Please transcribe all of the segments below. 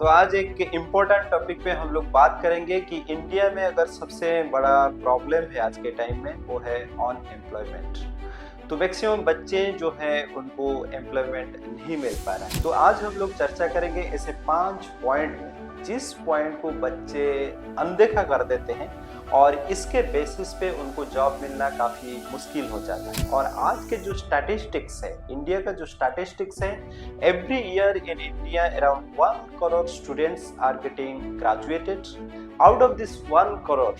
तो आज एक इम्पोर्टेंट टॉपिक पे हम लोग बात करेंगे कि इंडिया में अगर सबसे बड़ा प्रॉब्लम है आज के टाइम में वो है अनएम्प्लॉयमेंट। तो मैक्सिमम बच्चे जो है उनको एम्प्लॉयमेंट नहीं मिल पा रहा है। तो आज हम लोग चर्चा करेंगे ऐसे 5 पॉइंट में जिस पॉइंट को बच्चे अनदेखा कर देते हैं और इसके बेसिस पे उनको जॉब मिलना काफ़ी मुश्किल हो जाता है। और आज के जो स्टैटिस्टिक्स है, इंडिया का जो स्टैटिस्टिक्स है, every year in India around 1 crore students are getting graduated. Out of this 1 crore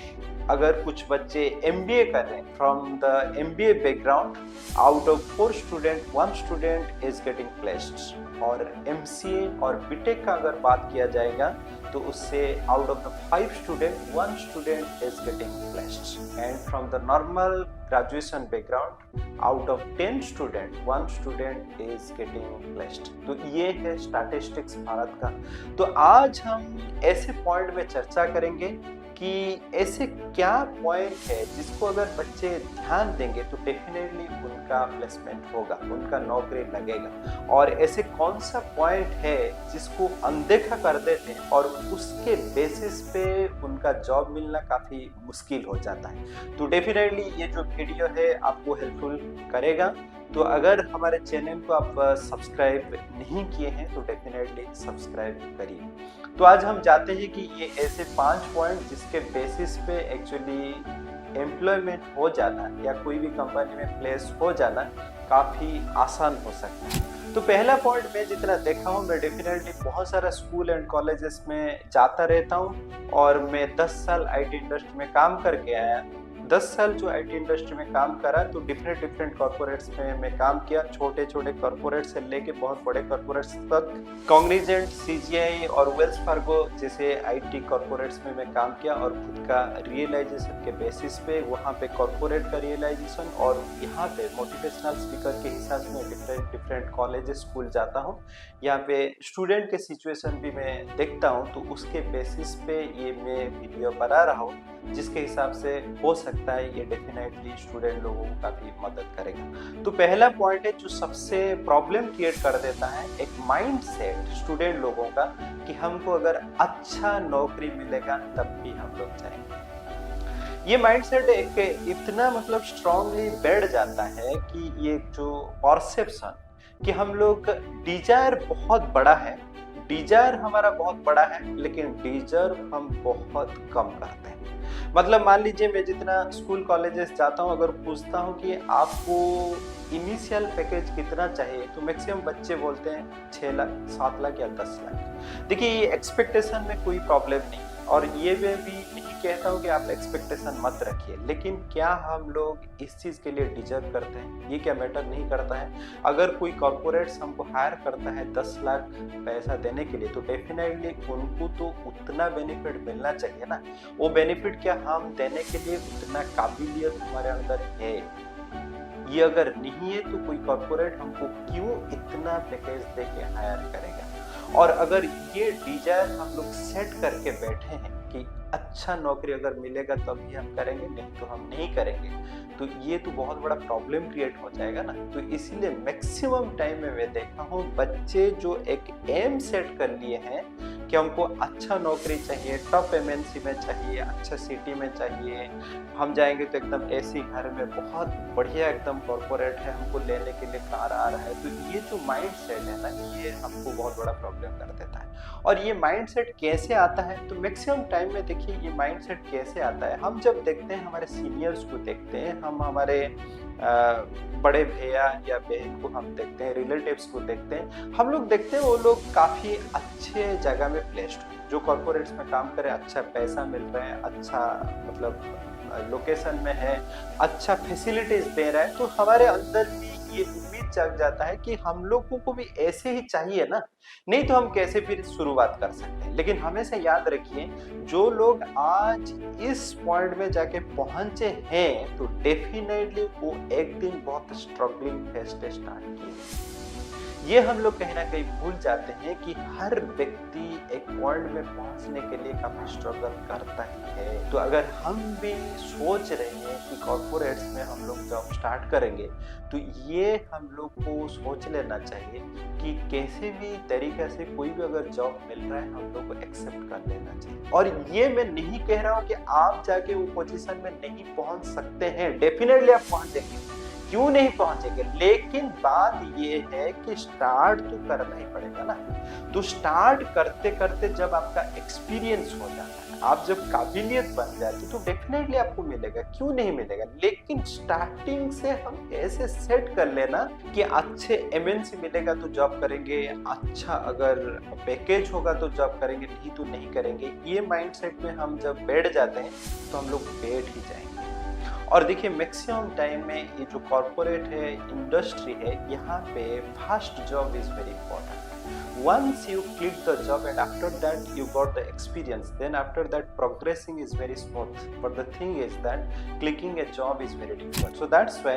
अगर कुछ बच्चे एमबीए कर रहे हैं from the MBA background, out of 4 student 1 student is getting placed. और एमसीए और बीटेक का अगर बात किया जाएगा तो उससे out of the 5 student 1 student is getting placed. And from the normal graduation background out of 10 student 1 student is getting placed. तो ये है स्टैटिस्टिक्स भारत का। तो आज हम ऐसे पॉइंट में चर्चा करेंगे कि ऐसे क्या पॉइंट है जिसको अगर बच्चे ध्यान देंगे तो डेफिनेटली उनका प्लेसमेंट होगा, उनका नौकरी लगेगा। और ऐसे कौन सा पॉइंट है जिसको अनदेखा कर देते हैं और उसके बेसिस पे उनका जॉब मिलना काफ़ी मुश्किल हो जाता है। तो डेफिनेटली ये जो वीडियो है आपको हेल्पफुल करेगा। तो अगर हमारे चैनल को आप सब्सक्राइब नहीं किए हैं तो डेफिनेटली सब्सक्राइब करिए। तो आज हम जाते हैं कि ये ऐसे 5 पॉइंट जिसके बेसिस पे एक्चुअली एम्प्लॉयमेंट हो जाना या कोई भी कंपनी में प्लेस हो जाना काफ़ी आसान हो सकता है। तो पहला पॉइंट मैं जितना देखा हूँ, मैं डेफिनेटली बहुत सारा स्कूल एंड कॉलेजेस में जाता रहता हूँ और मैं 10 साल आईटी इंडस्ट्री में काम करके आया। 10 साल जो आईटी इंडस्ट्री में काम करा तो डिफरेंट कॉर्पोरेट्स में मैं काम किया, छोटे छोटे कॉर्पोरेट से लेके बहुत बड़े कॉर्पोरेट्स तक। कॉग्निजेंट, सीजीआई और वेल्स फार्गो जैसे आईटी कॉर्पोरेट्स में मैं काम किया और खुद का रियलाइजेशन के बेसिस पे वहाँ पे कॉर्पोरेट का रियलाइजेशन और यहाँ पे मोटिवेशनल स्पीकर के हिसाब से डिफरेंट कॉलेजेस स्कूल जाता हूँ। यहाँ पे स्टूडेंट के सिचुएशन भी मैं देखता हूँ, तो उसके बेसिस पे ये मैं वीडियो बना रहा हूँ जिसके हिसाब से हो सकता है ये डेफिनेटली स्टूडेंट लोगों को काफ़ी मदद करेगा। तो पहला पॉइंट है जो सबसे प्रॉब्लम क्रिएट कर देता है, एक माइंड सेट स्टूडेंट लोगों का कि हमको अगर अच्छा नौकरी मिलेगा तब भी हम लोग जाएंगे। ये माइंडसेट एक इतना मतलब स्ट्रांगली बैठ जाता है कि ये जो परसेप्शन कि हम लोग डिजायर बहुत बड़ा है, डिजायर हमारा बहुत बड़ा है लेकिन डिजर्व हम बहुत कम करते हैं। मतलब मान लीजिए मैं जितना स्कूल कॉलेजेस जाता हूँ, अगर पूछता हूँ कि आपको इनिशियल पैकेज कितना चाहिए तो मैक्सिमम बच्चे बोलते हैं 6 लाख 7 लाख या 10 लाख। देखिए ये एक्सपेक्टेशन में कोई प्रॉब्लम नहीं और ये मैं भी नहीं कहता हूँ कि आप एक्सपेक्टेशन मत रखिए, लेकिन क्या हम लोग इस चीज़ के लिए डिजर्व करते हैं, ये क्या मैटर नहीं करता है। अगर कोई कॉर्पोरेट्स हमको हायर करता है 10 लाख पैसा देने के लिए तो डेफिनेटली उनको तो उतना बेनिफिट मिलना चाहिए ना। वो बेनिफिट क्या हम देने के लिए उतना काबिलियत हमारे अंदर है, ये अगर नहीं है तो कोई कॉर्पोरेट हमको क्यों इतना पैकेज दे के हायर करेगा। और अगर ये डिजायर हम लोग सेट करके बैठे हैं कि अच्छा नौकरी अगर मिलेगा तभी हम करेंगे, नहीं तो हम नहीं करेंगे, तो ये तो बहुत बड़ा प्रॉब्लम क्रिएट हो जाएगा ना। तो इसीलिए मैक्सिमम टाइम में मैं देखा हूँ बच्चे जो एक एम सेट कर लिए हैं कि हमको अच्छा नौकरी चाहिए, टॉप एमएनसी में चाहिए, अच्छा सिटी में चाहिए, हम जाएंगे तो एकदम एसी घर में बहुत बढ़िया एकदम कॉर्पोरेट है, हमको लेने के लिए कार आ रहा है। तो ये जो माइंड सेट है ना, ये हमको बहुत बड़ा प्रॉब्लम कर देता है। और ये माइंड सेट कैसे आता है, तो मैक्सिमम टाइम में देखिए ये माइंड सेट कैसे आता है। हम जब देखते हैं हमारे सीनियर्स को देखते हैं, हम हमारे बड़े भैया या बहन को हम देखते हैं, रिलेटिव्स को देखते हैं, हम लोग देखते हैं वो लोग काफ़ी अच्छे जगह में प्लेस्ड हैं, जो कॉर्पोरेट्स में काम करें, अच्छा पैसा मिल रहा है, अच्छा मतलब लोकेशन में है, अच्छा फैसिलिटीज दे रहा है, तो हमारे अंदर भी ये उम्मीद जग जाता है कि हम लोगों को भी ऐसे ही चाहिए ना, नहीं तो हम कैसे फिर शुरुआत कर सकते हैं। लेकिन हमेशा याद रखिए जो लोग आज इस पॉइंट में जाके पहुंचे हैं तो डेफिनेटली वो एक दिन बहुत स्ट्रगलिंग फेज से स्टार्ट किए। ये हम लोग कहीं ना कहीं भूल जाते हैं कि हर व्यक्ति एक पॉइंट में पहुंचने के लिए काफी स्ट्रगल करता ही है। तो अगर हम भी सोच रहे हैं कि कॉर्पोरेट्स में हम लोग जॉब स्टार्ट करेंगे, तो ये हम लोग को सोच लेना चाहिए कि कैसे भी तरीके से कोई भी अगर जॉब मिल रहा है हम लोग को एक्सेप्ट कर लेना चाहिए। और ये मैं नहीं कह रहा हूँ कि आप जाके वो पोजीशन में नहीं पहुंच सकते हैं, डेफिनेटली आप पहुंचेंगे, क्यों नहीं पहुंचेंगे, लेकिन बात ये है कि स्टार्ट तो करना ही पड़ेगा ना। तो स्टार्ट करते करते जब आपका एक्सपीरियंस हो जाता है, आप जब काबिलियत बन जाती है, तो डेफिनेटली आपको मिलेगा, क्यों नहीं मिलेगा। लेकिन स्टार्टिंग से हम ऐसे सेट कर लेना कि अच्छे एमएनसी मिलेगा तो जॉब करेंगे, अच्छा अगर पैकेज होगा तो जॉब करेंगे, नहीं तो नहीं करेंगे, ये माइंडसेट में हम जब बैठ जाते हैं तो हम लोग बैठ ही जाएंगे। और देखिए मैक्सिमम टाइम में ये जो कॉर्पोरेट है, इंडस्ट्री है, यहाँ पे fast job is very important. Once you click the job and after that you got the experience, then after that progressing is very smooth. But the thing is that clicking a job is very difficult. So that's why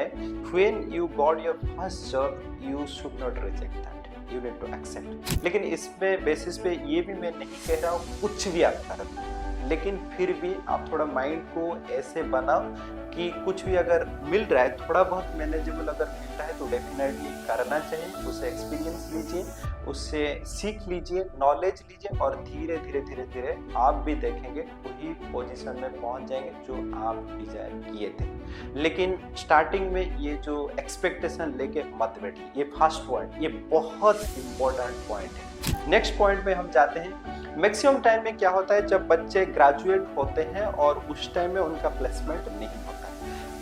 when you got your first job, you should not reject that. You need to accept. लेकिन इसमें basis पे ये भी मैं नहीं कह रहा हूँ कुछ भी आप करें, लेकिन फिर भी आप थोड़ा माइंड को ऐसे बनाओ कि कुछ भी अगर मिल रहा है, थोड़ा बहुत मैनेजेबल अगर मिल रहा है तो डेफिनेटली करना चाहिए, उससे एक्सपीरियंस लीजिए, उससे सीख लीजिए, नॉलेज लीजिए, और धीरे धीरे धीरे धीरे आप भी देखेंगे वही पोजीशन में पहुंच जाएंगे जो आप डिजायर किए थे। लेकिन स्टार्टिंग में ये जो एक्सपेक्टेशन लेके मत बैठिए, ये फर्स्ट पॉइंट, ये बहुत इंपॉर्टेंट पॉइंट है। नेक्स्ट पॉइंट पे हम जाते हैं। मैक्सिमम टाइम में क्या होता है, जब बच्चे ग्रेजुएट होते हैं और उस टाइम में उनका प्लेसमेंट नहीं होता है।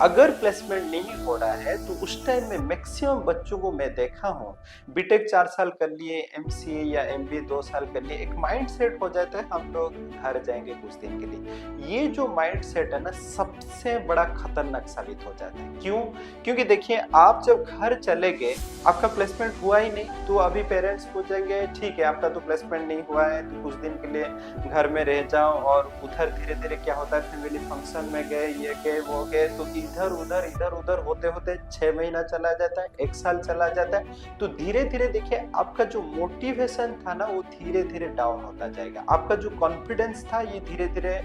अगर प्लेसमेंट नहीं हो रहा है तो उस टाइम में मैक्सिमम बच्चों को मैं देखा हूँ, बीटेक 4 साल कर लिए, एमसीए या एमबीए 2 साल कर लिए, एक माइंड सेट हो जाता है हम लोग घर जाएंगे कुछ दिन के लिए। ये जो माइंड सेट है ना, सबसे बड़ा खतरनाक साबित हो जाता है। क्यों? क्योंकि देखिए आप जब घर चले गए, आपका प्लेसमेंट हुआ ही नहीं, तो अभी पेरेंट्स पूछेंगे ठीक है आपका तो प्लेसमेंट नहीं हुआ है तो कुछ दिन के लिए घर में रह जाओ, और उधर धीरे धीरे क्या होता है, फैमिली फंक्शन में गए, ये गए वो गए, तो इधर उधर होते होते 6 महीना चला जाता है, 1 साल चला जाता है। तो धीरे धीरे देखिए आपका जो मोटिवेशन था ना वो धीरे धीरे डाउन होता जाएगा, आपका जो कॉन्फिडेंस था ये धीरे धीरे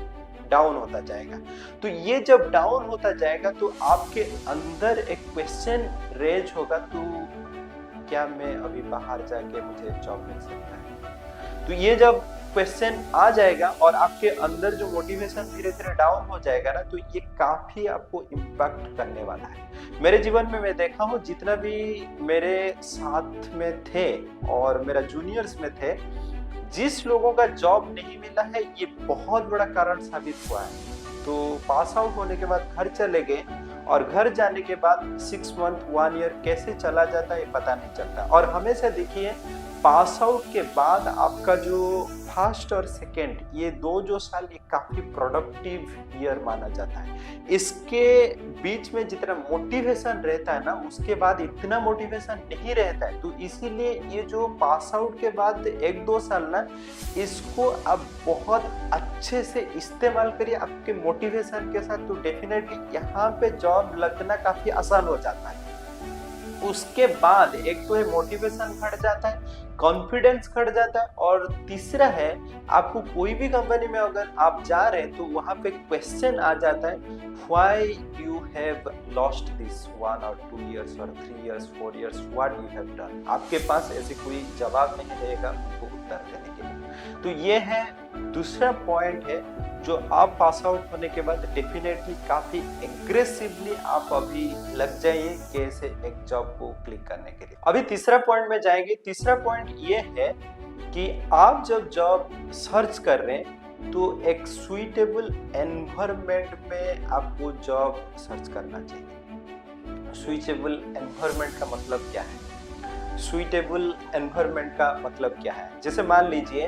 डाउन होता जाएगा। तो ये जब डाउन होता जाएगा तो आपके अंदर एक क्वेश्चन रेज होगा, तो क्या मैं अभी बाहर जाके मुझे जॉब मिल सकता है। तो ये जब क्वेश्चन आ जाएगा और आपके अंदर जो मोटिवेशन धीरे धीरे डाउन हो जाएगा ना, तो ये काफी आपको इम्पैक्ट करने वाला है। मेरे जीवन में मैं देखा हूँ, जितना भी मेरे साथ में थे और मेरा जूनियर्स में थे, जिस लोगों का जॉब नहीं मिला है ये बहुत बड़ा कारण साबित हुआ है। तो पास आउट होने के बाद घर चले गए, और घर जाने के बाद 6 मंथ 1 ईयर कैसे चला जाता है ये पता नहीं चलता। और हमेशा देखिए पास आउट के बाद आपका जो फर्स्ट और सेकेंड, ये 2 जो साल ये काफी प्रोडक्टिव ईयर माना जाता है। इसके बीच में जितना मोटिवेशन रहता है ना, उसके बाद इतना मोटिवेशन नहीं रहता है। तो इसीलिए ये जो पास आउट के बाद 1-2 साल ना, इसको आप बहुत अच्छे से इस्तेमाल करिए आपके मोटिवेशन के साथ, तो डेफिनेटली यहाँ पे जॉब लगना काफी आसान हो जाता है। उसके बाद एक तो है मोटिवेशन घट जाता है, कॉन्फिडेंस घट जाता है, और तीसरा है आपको कोई भी कंपनी में अगर आप जा रहे हैं तो वहां पे क्वेश्चन आ जाता है, why you have lost this 1 और 2 इयर्स और 3 years 4 years, what you have done. आपके पास ऐसे कोई जवाब नहीं रहेगा उनको उत्तर देने के लिए। तो ये है दूसरा पॉइंट है जो आप पास आउट होने के बाद डेफिनेटली काफी एग्रेसिवली आप अभी लग जाइए कैसे एक जॉब को क्लिक करने के लिए। अभी तीसरा पॉइंट में जाएंगे। तीसरा पॉइंट ये है कि आप जब जॉब सर्च कर रहे हैं तो एक सुइटेबल एनवायरनमेंट में आपको जॉब सर्च करना चाहिए। सुइटेबल एनवायरनमेंट का मतलब क्या है? सुइटेबल एनवायरनमेंट का मतलब क्या है? जैसे मान लीजिए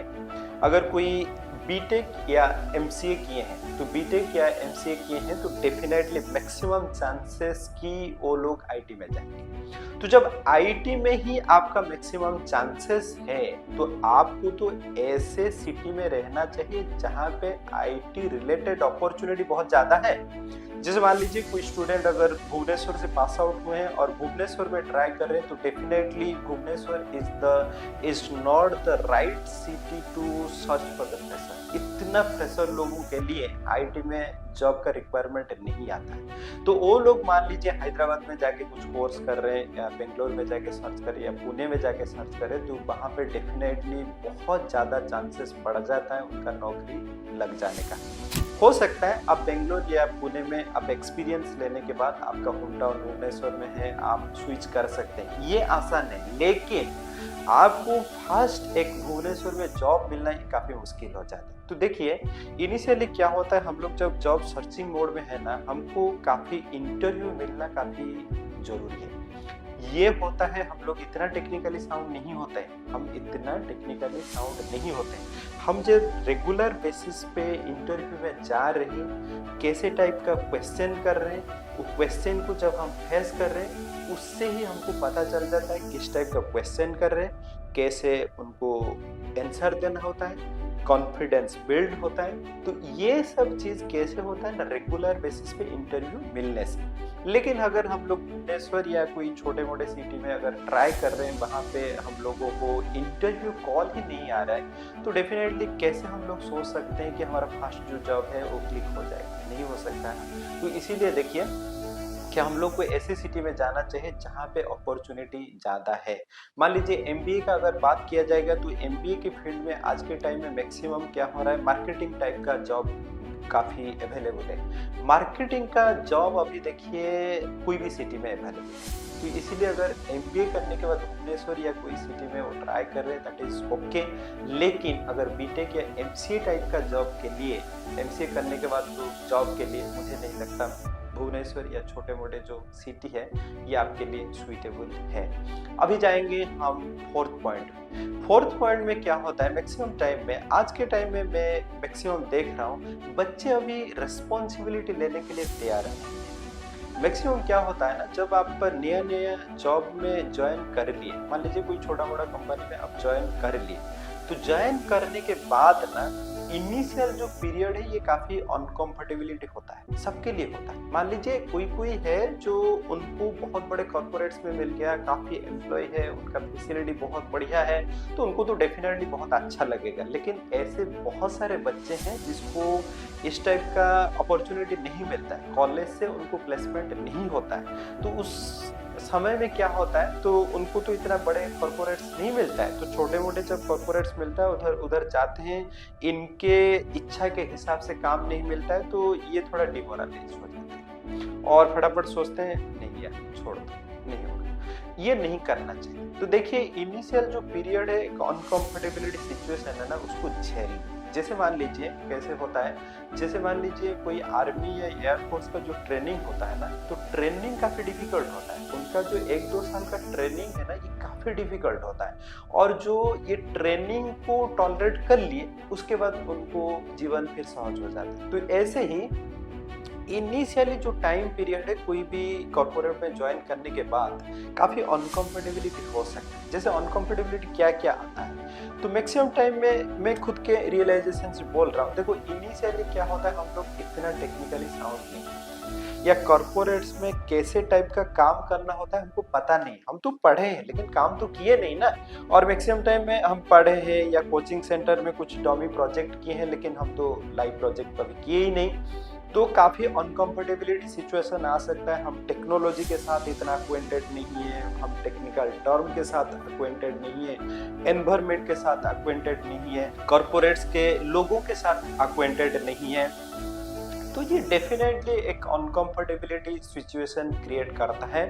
अगर कोई बीटेक या एमसीए किए हैं, तो बीटेक या एमसीए किए हैं तो डेफिनेटली मैक्सिमम चांसेस कि वो लोग आईटी में जाएंगे। तो जब आईटी में ही आपका मैक्सिमम चांसेस है तो आपको तो ऐसे सिटी में रहना चाहिए जहां पे आईटी रिलेटेड अपॉर्चुनिटी बहुत ज्यादा है। जैसे मान लीजिए कोई स्टूडेंट अगर भुवनेश्वर से पास आउट हुए हैं और भुवनेश्वर में ट्राई कर रहे हैं, तो definitely Bhubaneswar is not the right city to search for the fresher. इतना फ्रेशर लोगों के लिए आईटी में जॉब का रिक्वायरमेंट नहीं आता है। तो वो लोग मान लीजिए हैदराबाद में जाके कुछ कोर्स कर रहे हैं या बेंगलोर में जाके सर्च कर रहे हैं या पुणे में जाके सर्च कर रहे हैं, तो वहाँ पे डेफिनेटली बहुत ज़्यादा चांसेस बढ़ जाता है उनका नौकरी लग जाने का। हो सकता है आप बेंगलोर या पुणे में आप एक्सपीरियंस लेने के बाद आपका होम टाउन भुवनेश्वर में है, आप स्विच कर सकते हैं, ये आसान है। लेकिन आपको फर्स्ट एक भुवनेश्वर में जॉब मिलना ही काफ़ी मुश्किल हो जाता है। तो देखिए इनिशियली क्या होता है, हम लोग जब जॉब सर्चिंग मोड में है ना, हमको काफ़ी इंटरव्यू मिलना काफ़ी ज़रूरी है। ये होता है हम लोग इतना टेक्निकली साउंड नहीं होते हैं, हम इतना टेक्निकली साउंड नहीं होते हैं। हम जब रेगुलर बेसिस पे इंटरव्यू में जा रहे हैं, कैसे टाइप का क्वेश्चन कर रहे हैं, वो क्वेश्चन को जब हम फेस कर रहे हैं उससे ही हमको पता चल जाता है किस टाइप का क्वेश्चन कर रहे हैं, कैसे उनको आंसर देना होता है, कॉन्फिडेंस बिल्ड होता है। तो ये सब चीज़ कैसे होता है ना, रेगुलर बेसिस पे इंटरव्यू मिलने से। लेकिन अगर हम लोग भुवनेश्वर या कोई छोटे मोटे सिटी में अगर ट्राई कर रहे हैं, वहाँ पे हम लोगों को इंटरव्यू कॉल ही नहीं आ रहा है, तो डेफिनेटली कैसे हम लोग सोच सकते हैं कि हमारा फर्स्ट जो जॉब है वो क्लिक हो जाएगा, नहीं हो सकता है। तो इसीलिए देखिए कि हम लोग को ऐसी सिटी में जाना चाहिए जहाँ पे अपॉर्चुनिटी ज़्यादा है। मान लीजिए एमबीए का अगर बात किया जाएगा, तो एमबीए के फील्ड में आज के टाइम में मैक्सिमम क्या हो रहा है, मार्केटिंग टाइप का जॉब काफ़ी अवेलेबल है। मार्केटिंग का जॉब अभी देखिए कोई भी सिटी में अवेलेबल है। तो इसीलिए अगर एमबीए करने के बाद भुवनेश्वर या कोई सिटी में वो ट्राई कर रहे हैं, दैट इज़ ओके। लेकिन अगर बीटेक या एमसीए टाइप का जॉब के लिए, एमसीए करने के बाद जो जॉब के लिए, मुझे नहीं लगता भुवनेश्वर या छोटे मोटे जो सिटी है ये आपके लिए सुइटेबल है। अभी जाएंगे हम फोर्थ पॉइंट में क्या होता है, मैक्सिमम टाइम में, आज के टाइम में मैं मैक्सिमम देख रहा हूँ बच्चे अभी रिस्पॉन्सिबिलिटी लेने के लिए तैयार हैं। मैक्सिमम क्या होता है ना, जब आप नया जॉब में ज्वाइन कर लिए, मान लीजिए कोई छोटा मोटा कंपनी में आप ज्वाइन कर लिए, तो ज्वाइन करने के बाद ना इनिशियल जो पीरियड है ये काफी अनकंफर्टेबिलिटी होता है, सबके लिए होता है। मान लीजिए कोई है जो उनको बहुत बड़े कॉर्पोरेट्स में मिल गया, काफी एम्प्लॉय है, उनका फैसिलिटी बहुत बढ़िया है, तो उनको तो डेफिनेटली बहुत अच्छा लगेगा। लेकिन ऐसे बहुत सारे बच्चे हैं जिसको इस टाइप का अपॉर्चुनिटी नहीं मिलता है, कॉलेज से उनको प्लेसमेंट नहीं होता है, तो उस समय में क्या होता है, तो उनको तो इतना बड़े कॉर्पोरेट्स नहीं मिलता है, तो छोटे मोटे जब कॉर्पोरेट्स मिलता है उधर उधर जाते हैं, इनके इच्छा के हिसाब से काम नहीं मिलता है, तो ये थोड़ा डिमोरलाइज हो जाते हैं और फटाफट सोचते हैं नहीं यार छोड़ दो, नहीं होगा, ये नहीं करना चाहिए। तो देखिए इनिशियल जो पीरियड है, एक अनकंफर्टेबिलिटी सिचुएशन है ना, उसको झेल। जैसे मान लीजिए कैसे होता है, जैसे मान लीजिए कोई आर्मी या एयरफोर्स का जो ट्रेनिंग होता है ना, तो ट्रेनिंग काफ़ी डिफिकल्ट होता है। उनका जो 1-2 साल का ट्रेनिंग है ना, ये काफ़ी डिफिकल्ट होता है, और जो ये ट्रेनिंग को टॉलरेट कर लिए उसके बाद उनको जीवन फिर सहज हो जाता है। तो ऐसे ही इनिशियली जो टाइम पीरियड है कोई भी कॉर्पोरेट में ज्वाइन करने के बाद काफ़ी अनकंफर्टेबिलिटी हो सकता है। जैसे अनकंफर्टेबिलिटी क्या क्या आता है, तो मैक्सिमम टाइम में मैं खुद के रियलाइजेशन से बोल रहा हूँ। देखो इनिशियली क्या होता है, हम लोग इतना टेक्निकली साउंड नहीं, या कॉर्पोरेट्स में कैसे टाइप का काम करना होता है हमको पता नहीं। हम तो पढ़े हैं लेकिन काम तो किए नहीं ना, और मैक्सिमम टाइम में हम पढ़े हैं या कोचिंग सेंटर में कुछ डॉमी प्रोजेक्ट किए हैं, लेकिन हम तो लाइव प्रोजेक्ट कभी किए ही नहीं। तो काफ़ी अनकंफर्टेबिलिटी सिचुएशन आ सकता है। हम टेक्नोलॉजी के साथ इतना अक्वेंटेड नहीं है, हम टेक्निकल टर्म के साथ अक्वेंटेड नहीं है, एनवायरनमेंट के साथ अक्वेंटेड नहीं है, कॉर्पोरेट्स के लोगों के साथ अक्वेंटेड नहीं है, तो ये डेफिनेटली एक अनकंफर्टेबिलिटी सिचुएशन क्रिएट करता है।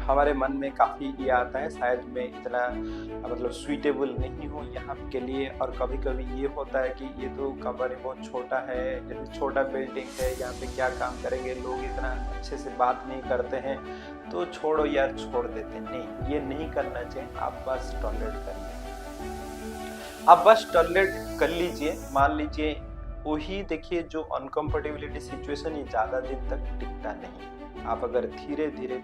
हमारे मन में काफ़ी ये आता है शायद मैं इतना मतलब सुइटेबल नहीं हूँ यहाँ के लिए, और कभी कभी ये होता है कि ये तो कंपनी बहुत छोटा है, जैसे छोटा बिल्डिंग है, यहाँ पे क्या काम करेंगे, लोग इतना अच्छे से बात नहीं करते हैं, तो छोड़ो यार, छोड़ देते हैं। नहीं, ये नहीं करना चाहिए, आप बस टॉलरेट करिए। आप बस टॉलरेट कर लीजिए, मान लीजिए वही देखिए जो अनकंफर्टेबिलिटी सिचुएशन ये ज़्यादा दिन तक टिकता नहीं। आप अगर धीरे धीरे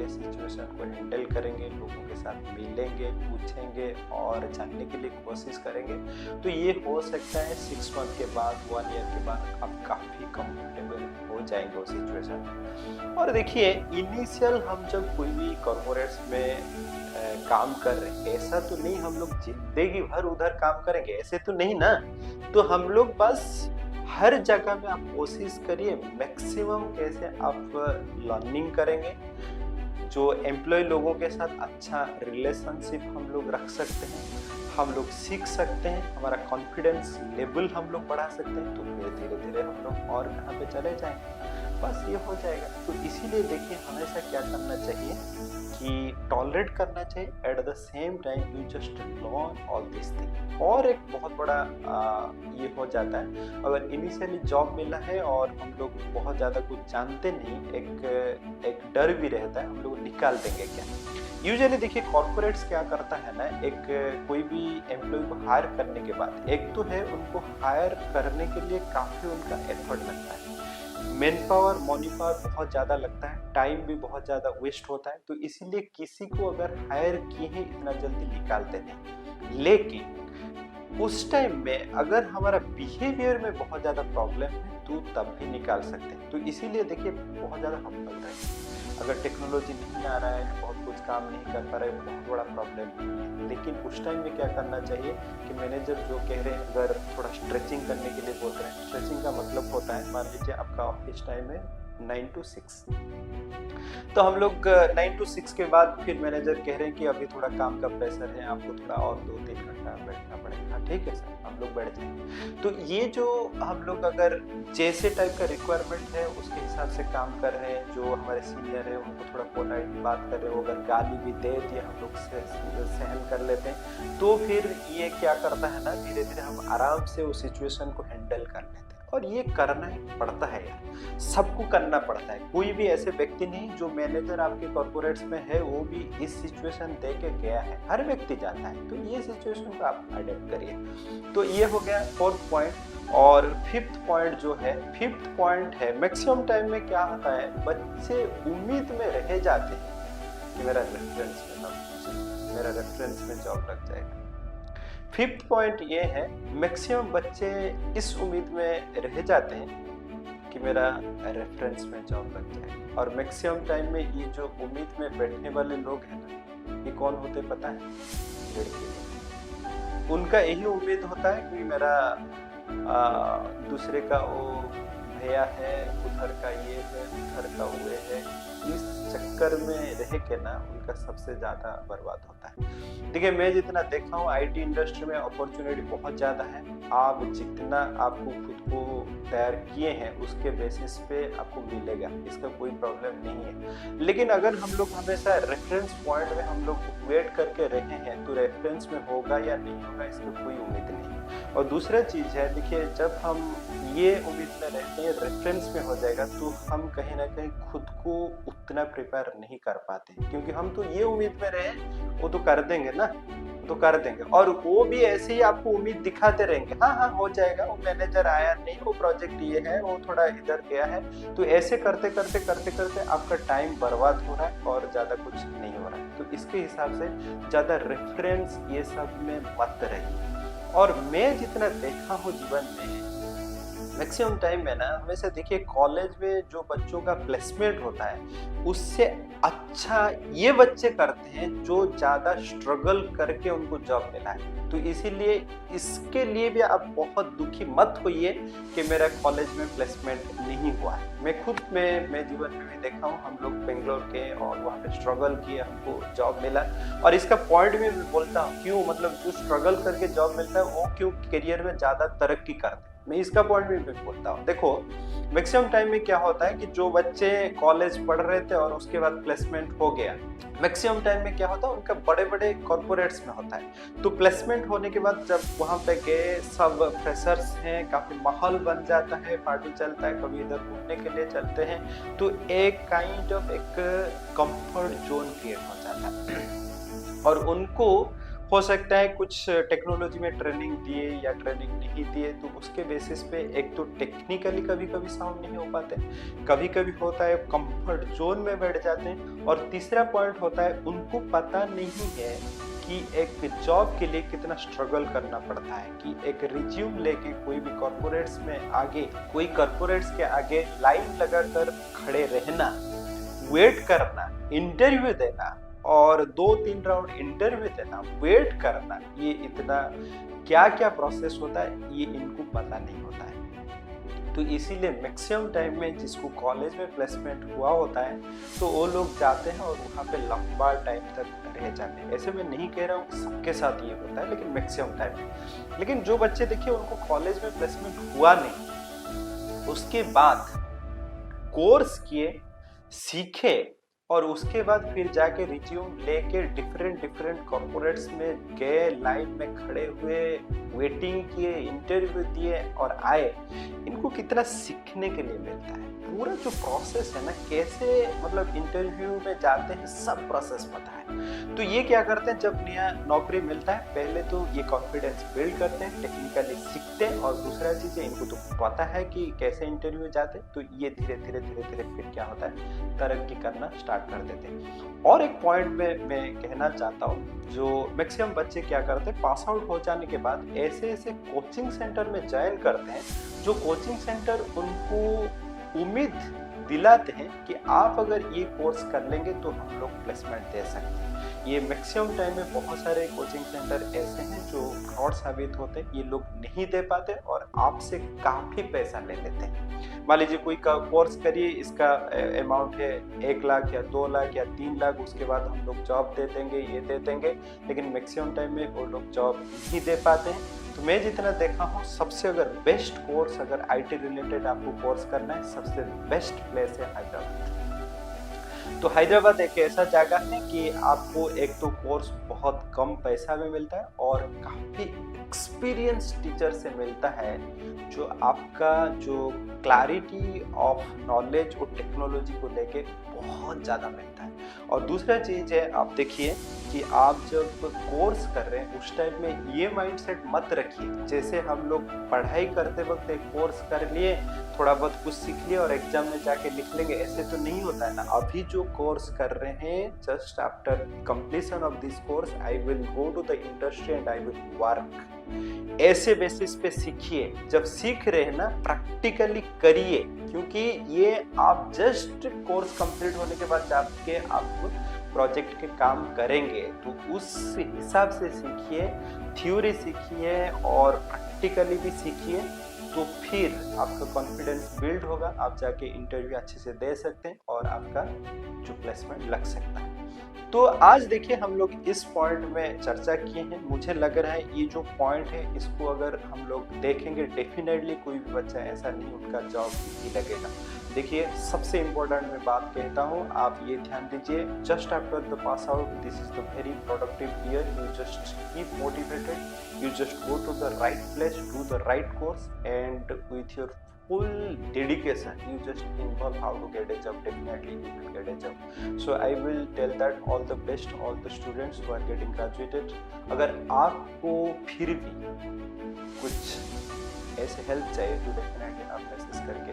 सिचुएशन को हैंडल करेंगे, लोगों के साथ मिलेंगे, पूछेंगे और जानने के लिए कोशिश करेंगे, तो ये हो सकता है 6 मंथ के बाद, 1 ईयर के बाद आप काफ़ी कंफर्टेबल हो जाएंगे वो सिचुएशन। और देखिए इनिशियल हम जब कोई भी कॉर्पोरेट्स में काम कर रहे हैं, ऐसा तो नहीं हम लोग जिंदगी भर उधर काम करेंगे, ऐसे तो नहीं ना। तो हम लोग बस हर जगह में आप कोशिश करिए मैक्सिमम कैसे आप लर्निंग करेंगे, जो एम्प्लॉय लोगों के साथ अच्छा रिलेशनशिप हम लोग रख सकते हैं, हम लोग सीख सकते हैं, हमारा कॉन्फिडेंस लेवल हम लोग बढ़ा सकते हैं, तो फिर धीरे धीरे हम लोग और कहाँ पे चले जाएंगे, बस ये हो जाएगा। तो इसीलिए देखिए हमेशा क्या करना चाहिए कि टॉलरेट करना चाहिए, at the same time you just learn all this thing. और एक बहुत बड़ा ये हो जाता है, अगर इनिशियली जॉब मिला है और हम लोग बहुत ज़्यादा कुछ जानते नहीं, एक डर भी रहता है हम लोग निकाल देंगे क्या। यूजुअली देखिए कॉर्पोरेट्स क्या करता है ना, एक कोई भी एम्प्लॉय को हायर करने के बाद एक तो है उनको हायर करने के लिए काफ़ी उनका एफर्ट लगता है, मैन पावर मनी पावर बहुत ज़्यादा लगता है, टाइम भी बहुत ज़्यादा वेस्ट होता है, तो इसीलिए किसी को अगर हायर किए हैं इतना जल्दी निकालते नहीं। लेकिन उस टाइम में अगर हमारा बिहेवियर में बहुत ज़्यादा प्रॉब्लम है तो तब भी निकाल सकते हैं। तो इसीलिए देखिए बहुत ज़्यादा हम्बल रहे, अगर टेक्नोलॉजी नहीं आ रहा है, बहुत कुछ काम नहीं कर पा रहे, बहुत बड़ा प्रॉब्लम नहीं है। लेकिन उस टाइम में क्या करना चाहिए कि मैनेजर जो कह रहे हैं अगर थोड़ा स्ट्रेचिंग करने के लिए बोल रहे हैं, स्ट्रेचिंग का मतलब होता है, मान लीजिए आपका ऑफिस टाइम है 9 to 6, तो हम लोग 9 to 6 के बाद फिर मैनेजर कह रहे हैं कि अभी थोड़ा काम का प्रेशर है, आपको थोड़ा और 2-3 घंटा बैठना पड़ेगा, ठीक है सर, हम लोग बैठ जाएंगे। तो ये जो हम लोग अगर जैसे टाइप का रिक्वायरमेंट है उसके हिसाब से काम कर रहे हैं, जो हमारे सीनियर है उनको थोड़ा पोलाइटली बात कर रहे हो, अगर गाली भी दे दिए हम लोग सहन कर लेते हैं, तो फिर ये क्या करता है ना, धीरे धीरे हम आराम से उस सिचुएशन को हैंडल कर लेते हैं। और ये करना ही पड़ता है यार, सबको करना पड़ता है। कोई भी ऐसे व्यक्ति नहीं जो मैनेजर आपके कॉर्पोरेट्स में है वो भी इस सिचुएशन दे के गया है, हर व्यक्ति जाता है। तो ये सिचुएशन को आप अडेप्ट करिए। तो ये हो गया 4th पॉइंट। और 5th पॉइंट जो है, 5th पॉइंट है मैक्सिमम टाइम में क्या होता है, बच्चे उम्मीद में रह जाते हैं कि मेरा रेफरेंस में जॉब लग जाएगा। 5th पॉइंट ये है, मैक्सिमम बच्चे इस उम्मीद में रह जाते हैं कि मेरा रेफरेंस में जॉब लग जाए। और मैक्सिमम टाइम में ये जो उम्मीद में बैठने वाले लोग हैं ना, ये कौन होते पता है, लड़के। उनका यही उम्मीद होता है कि मेरा दूसरे का वो भैया है, उधर का ये है, उधर का वो है, इस चक्कर में रह के ना उनका सबसे ज़्यादा बर्बाद होता है। देखिए मैं जितना देखा हूँ आईटी इंडस्ट्री में अपॉर्चुनिटी बहुत ज़्यादा है, आप जितना आपको खुद को तैयार किए हैं उसके बेसिस पे आपको मिलेगा, इसका कोई प्रॉब्लम नहीं है। लेकिन अगर हम लोग हमेशा रेफरेंस पॉइंट में हम लोग वेट करके रहे हैं तो रेफरेंस में होगा या नहीं होगा इसकी कोई उम्मीद नहीं। और दूसरा चीज़ है, देखिए जब हम ये उम्मीद में रहते हैं रेफरेंस में हो जाएगा तो हम कहीं ना कहीं खुद को उतना प्रिपेयर नहीं कर पाते, क्योंकि हम तो ये उम्मीद में रहे वो तो कर देंगे ना, तो कर देंगे। और वो भी ऐसे ही आपको उम्मीद दिखाते रहेंगे, हाँ हाँ हो जाएगा, वो मैनेजर आया नहीं, वो प्रोजेक्ट ये है, वो थोड़ा इधर गया है। तो ऐसे करते करते करते करते आपका टाइम बर्बाद हो रहा है और ज़्यादा कुछ नहीं हो रहा है। तो इसके हिसाब से ज़्यादा रेफरेंस ये सब में मत रहिए। और मैं जितना देखा हूँ जीवन में मैक्सिमम टाइम में ना, हमेशा देखिए कॉलेज में जो बच्चों का प्लेसमेंट होता है उससे अच्छा ये बच्चे करते हैं जो ज़्यादा स्ट्रगल करके उनको जॉब मिला है। तो इसीलिए इसके लिए भी आप बहुत दुखी मत होइए कि मेरा कॉलेज में प्लेसमेंट नहीं हुआ है। मैं जीवन में भी देखा हूँ, हम लोग बेंगलोर के और वहाँ पे स्ट्रगल किए, हमको जॉब मिला। और इसका पॉइंट भी मैं बोलता हूँ क्यों, मतलब जो स्ट्रगल करके जॉब मिलता है वो क्यों करियर में ज़्यादा तरक्की करते हैं, मैं इसका पॉइंट भी बोलता हूँ। देखो मैक्सिमम टाइम में क्या होता है कि जो बच्चे कॉलेज पढ़ रहे थे और उसके बाद प्लेसमेंट हो गया, मैक्सिमम टाइम में क्या होता है उनका बड़े बड़े कॉर्पोरेट्स में होता है। तो प्लेसमेंट होने के बाद जब वहाँ पे गए, सब फ्रेशर्स हैं, काफ़ी माहौल बन जाता है, पार्टी चलता है, कभी इधर घूमने के लिए चलते हैं, तो एक काइंड ऑफ एक कंफर्ट जोन क्रिएट हो जाता है। और उनको हो सकता है कुछ टेक्नोलॉजी में ट्रेनिंग दिए या ट्रेनिंग नहीं दिए, तो उसके बेसिस पे एक तो टेक्निकली कभी कभी साउंड नहीं हो पाते, कभी कभी होता है कंफर्ट जोन में बैठ जाते हैं, और तीसरा पॉइंट होता है उनको पता नहीं है कि एक जॉब के लिए कितना स्ट्रगल करना पड़ता है, कि एक रिज्यूम लेके कोई भी कॉर्पोरेट्स में आगे, कोई कॉर्पोरेट्स के आगे लाइन लगाकर खड़े रहना, वेट करना, इंटरव्यू देना, और 2-3 राउंड इंटरव्यू देना, वेट करना, ये इतना क्या क्या प्रोसेस होता है ये इनको पता नहीं होता है। तो इसीलिए मैक्सिमम टाइम में जिसको कॉलेज में प्लेसमेंट हुआ होता है तो वो लोग जाते हैं और वहाँ पे लंबा टाइम तक रह जाते हैं। ऐसे मैं नहीं कह रहा हूँ कि सबके साथ ये होता है, लेकिन मैक्सिमम टाइम में। लेकिन जो बच्चे देखिए उनको कॉलेज में प्लेसमेंट हुआ नहीं, उसके बाद कोर्स किए, सीखे, और उसके बाद फिर जाके रिज्यूम लेके डिफरेंट डिफरेंट कॉर्पोरेट्स में गए, लाइन में खड़े हुए, वेटिंग किए, इंटरव्यू दिए और आए, इनको कितना सीखने के लिए मिलता है। पूरा जो प्रोसेस है ना, कैसे मतलब इंटरव्यू में जाते हैं, सब प्रोसेस पता है। तो ये क्या करते हैं, जब नया नौकरी मिलता है पहले तो ये कॉन्फिडेंस बिल्ड करते हैं, टेक्निकली सीखते हैं, और दूसरा चीज़ है इनको तो पता है कि कैसे इंटरव्यू जाते हैं, तो ये धीरे धीरे धीरे धीरे फिर क्या होता है, तरक्की करना स्टार्ट कर देते हैं। और एक पॉइंट में मैं कहना चाहता हूँ, जो मैक्सिमम बच्चे क्या करते हैं, पास आउट हो जाने के बाद ऐसे ऐसे कोचिंग सेंटर में ज्वाइन करते हैं, जो कोचिंग सेंटर उनको उम्मीद दिलाते हैं कि आप अगर ये कोर्स कर लेंगे तो हम लोग प्लेसमेंट दे सकते हैं। ये मैक्सिमम टाइम में बहुत सारे कोचिंग सेंटर ऐसे हैं जो फ्रॉड साबित होते हैं, ये लोग नहीं दे पाते और आपसे काफ़ी पैसा ले लेते हैं। मान लीजिए कोई का कोर्स करिए, इसका अमाउंट है 1 लाख या 2 लाख या 3 लाख, उसके बाद हम लोग जॉब दे देंगे, ये दे देंगे, लेकिन मैक्सिमम टाइम में वो लोग जॉब नहीं दे पाते हैं। तो मैं जितना देखा हूँ, सबसे अगर बेस्ट कोर्स, अगर आईटी रिलेटेड आपको कोर्स करना है, सबसे बेस्ट प्लेस है हैदराबाद। तो हैदराबाद एक ऐसा जगह है कि आपको एक तो कोर्स बहुत कम पैसा में मिलता है और काफ़ी एक्सपीरियंस टीचर से मिलता है, जो आपका जो क्लैरिटी ऑफ नॉलेज और टेक्नोलॉजी को लेके बहुत ज़्यादा मिलता है। और दूसरा चीज़ है, आप देखिए कि आप जब कोर्स कर रहे हैं उस टाइम में ये माइंडसेट मत रखिए जैसे हम लोग पढ़ाई करते वक्त एक कोर्स कर लिए, थोड़ा बहुत कुछ सीख लिया और एग्जाम में जाके लिख लेंगे, ऐसे तो नहीं होता है ना। अभी जो कोर्स कर रहे हैं, just after completion of this course I will go to the industry and I will work, ऐसे बेसिस पे सीखिए। जब सीख रहे हैं ना, प्रैक्टिकली करिए, क्योंकि ये आप जस्ट कोर्स कंप्लीट होने के बाद जाके आप प्रोजेक्ट के काम करेंगे, तो उस हिसाब से सीखिए, थ्योरी सीखिए और प्रैक्टिकली भी सीखिए, तो फिर आपका कॉन्फिडेंस बिल्ड होगा, आप जाके इंटरव्यू अच्छे से दे सकते हैं और आपका जो प्लेसमेंट लग सकता है। तो आज देखिए हम लोग इस पॉइंट में चर्चा किए हैं। मुझे लग रहा है ये जो पॉइंट है, इसको अगर हम लोग देखेंगे, डेफिनेटली कोई भी बच्चा ऐसा नहीं उनका जॉब ही लगेगा। देखिए सबसे इम्पोर्टेंट मैं बात कहता हूँ, आप ये ध्यान दीजिए, just after the pass out this is the very productive year, you just keep motivated, you just go to the right place, do the right course, and with your full dedication you just involve how to get a job, definitely you will get a job. So I will tell that all the best all the students who are getting graduated. अगर आपको फिर भी कुछ ऐसे help चाहिए तो definitely आप message करें।